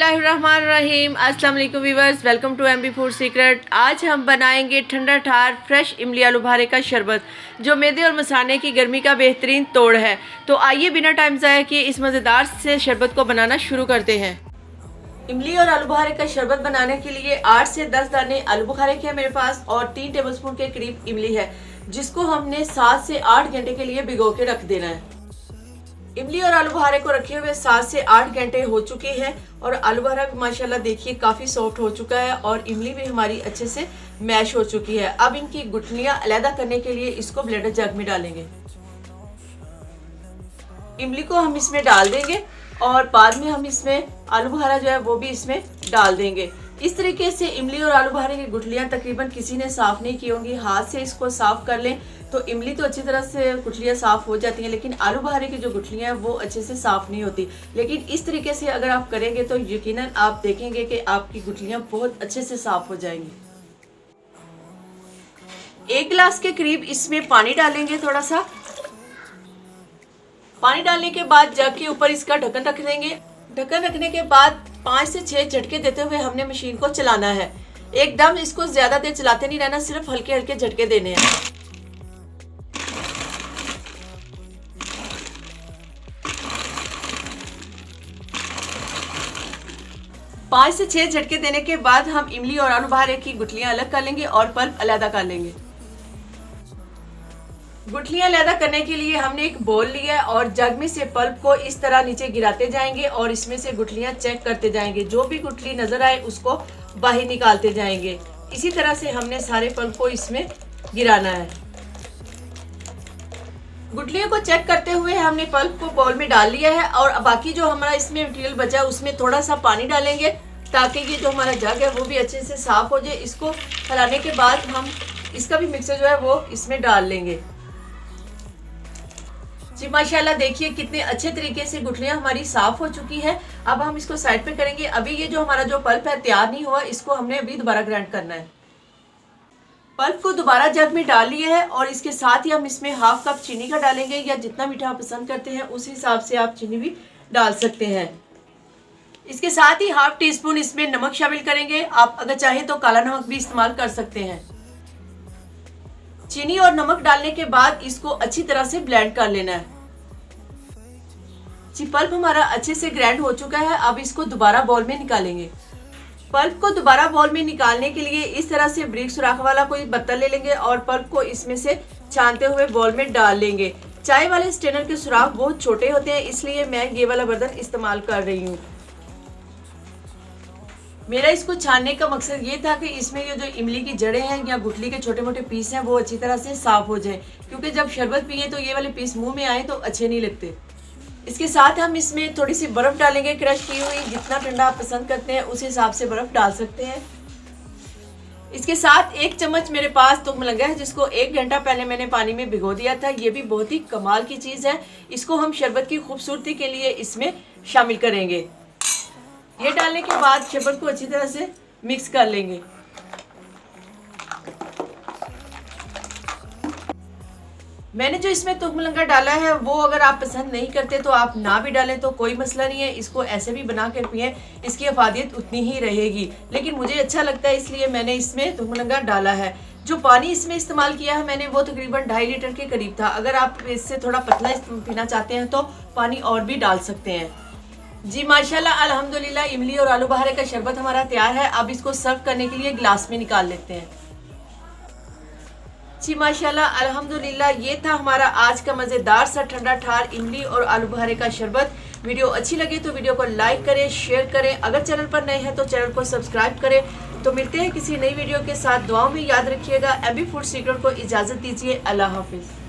बिस्मिल्लाहिर्रहमानिर्रहीम। अस्सलाम वालेकुम viewers, welcome to MB food secret. आज हम बनाएंगे ठंडा ठार फ्रेश इमली आलू बुखारे का शरबत, जो मैदे और मसाने की गर्मी का बेहतरीन तोड़ है। तो आइए बिना टाइम ज़ाया किए इस मज़ेदार से शरबत को बनाना शुरू करते हैं। इमली और आलू बुखारे का शरबत बनाने के लिए 8 से 10 दाने आलू बुखारे के मेरे पास और 3 टेबलस्पून के करीब इमली है, जिसको हमने 7 से 8 घंटे के लिए भिगो के रख देना है। इमली और आलू बुखारे को रखे हुए 7 से 8 घंटे हो चुके हैं और आलू बुखारा भी माशाल्लाह देखिए काफ़ी सॉफ्ट हो चुका है और इमली भी हमारी अच्छे से मैश हो चुकी है। अब इनकी गुठलियां अलहदा करने के लिए इसको ब्लेंडर जग में डालेंगे। इमली को हम इसमें डाल देंगे और बाद में हम इसमें आलू बुखारा जो है वो भी इसमें डाल देंगे। इस तरीके से इमली और आलू बुखारे की गुठलियां तकरीबन किसी ने साफ़ नहीं की होंगी। हाथ से इसको साफ़ कर लें तो इमली तो अच्छी तरह से गुठलियां साफ़ हो जाती हैं, लेकिन आलू बुखारे की जो गुठलियां हैं वो अच्छे से साफ़ नहीं होती। लेकिन इस तरीके से अगर आप करेंगे तो यकीनन आप देखेंगे कि आपकी गुठलियां बहुत अच्छे से साफ़ हो जाएंगी। 1 गिलास के करीब इसमें पानी डालेंगे। थोड़ा सा पानी डालने के बाद जग के ऊपर इसका ढक्कन रख देंगे। ढक्कन रखने के बाद 5 से 6 झटके देते हुए हमने मशीन को चलाना है। एकदम इसको ज्यादा देर चलाते नहीं रहना, सिर्फ हल्के हल्के झटके देने हैं। पाँच से 6 झटके देने के बाद हम इमली और आलू बुखारे की गुठलियां अलग कर लेंगे और पल्प अलहदा कर लेंगे। गुठलियां अलहदा करने के लिए हमने एक बोल लिया है और जग में से पल्प को इस तरह नीचे गिराते जाएंगे और इसमें से गुठलियां चेक करते जाएंगे। जो भी गुठली नजर आए उसको बाहर निकालते जाएंगे। इसी तरह से हमने सारे पल्प को इसमें गिराना है। गुठलियों को चेक करते हुए हमने पल्प को बाउल में डाल लिया है और बाकी जो हमारा इसमें मटेरियल बचा है उसमें थोड़ा सा पानी डालेंगे ताकि ये जो हमारा जग है वो भी अच्छे से साफ हो जाए। इसको हिलाने के बाद हम इसका भी मिक्सर जो है वो इसमें डाल लेंगे। जी माशाल्लाह देखिए कितने अच्छे तरीके से गुठलियां हमारी साफ हो चुकी है। अब हम इसको साइड पे करेंगे। अभी ये जो हमारा जो पल्प है तैयार नहीं हुआ, इसको हमने अभी दोबारा ग्राइंड करना है। पल्प को दोबारा जग में डाल लिया है और इसके साथ ही हम इसमें हाफ कप चीनी का डालेंगे, या जितना मीठा आप पसंद करते हैं उस हिसाब से आप चीनी भी डाल सकते हैं। इसके साथ ही हाफ टी स्पून इसमें नमक शामिल करेंगे। आप अगर चाहें तो काला नमक भी इस्तेमाल कर सकते हैं। चीनी और नमक डालने के बाद इसको अच्छी तरह से ब्लेंड कर लेना है। जी पल्प हमारा अच्छे से ग्राइंड हो चुका है। अब इसको दोबारा बाउल में निकालेंगे। पल्प को दोबारा बाउल में निकालने के लिए इस तरह से ब्रिक सुराख वाला कोई बर्तन ले लेंगे और पल्प को इसमें से छानते हुए बाउल में डाल लेंगे। चाय वाले स्ट्रेनर के सुराख बहुत छोटे होते हैं, इसलिए मैं ये वाला बर्तन इस्तेमाल कर रही हूँ। मेरा इसको छानने का मकसद ये था कि इसमें ये जो इमली की जड़ें हैं या गुठली के छोटे मोटे पीस हैं वो अच्छी तरह से साफ हो जाए, क्योंकि जब शरबत पिए तो ये वाले पीस मुंह में आए तो अच्छे नहीं लगते। इसके साथ हम इसमें थोड़ी सी बर्फ डालेंगे, क्रश की हुई। जितना ठंडा आप पसंद करते हैं उस हिसाब से बर्फ डाल सकते हैं। इसके साथ 1 चम्मच मेरे पास तुम लगा है, जिसको 1 घंटा पहले मैंने पानी में भिगो दिया था। ये भी बहुत ही कमाल की चीज़ है। इसको हम शरबत की खूबसूरती के लिए इसमें शामिल करेंगे। ये डालने के बाद शरबत को अच्छी तरह से मिक्स कर लेंगे। मैंने जो इसमें तुगमलंगा डाला है वो अगर आप पसंद नहीं करते तो आप ना भी डालें तो कोई मसला नहीं है। इसको ऐसे भी बना कर पिए, इसकी अफादियत उतनी ही रहेगी। लेकिन मुझे अच्छा लगता है इसलिए मैंने इसमें तुगमलंगा डाला है। जो पानी इसमें इस्तेमाल किया है मैंने वो तकरीबन 2.5 लीटर के करीब था। अगर आप इससे थोड़ा पतला पीना चाहते हैं तो पानी और भी डाल सकते हैं। जी माशाल्लाह अल्हम्दुलिल्लाह इमली और आलू बुखारे का शरबत हमारा तैयार है। अब इसको सर्व करने के लिए गिलास में निकाल लेते हैं। जी माशाल्लाह अल्हम्दुलिल्लाह ये था हमारा आज का मज़ेदार सा ठंडा ठार इमली और आलू बुखारे का शरबत। वीडियो अच्छी लगे तो वीडियो को लाइक करें, शेयर करें। अगर चैनल पर नए हैं तो चैनल को सब्सक्राइब करें। तो मिलते हैं किसी नई वीडियो के साथ। दुआओं में याद रखिएगा। एमबी फूड सीक्रेट को इजाज़त दीजिए। अल्लाह हाफिज़।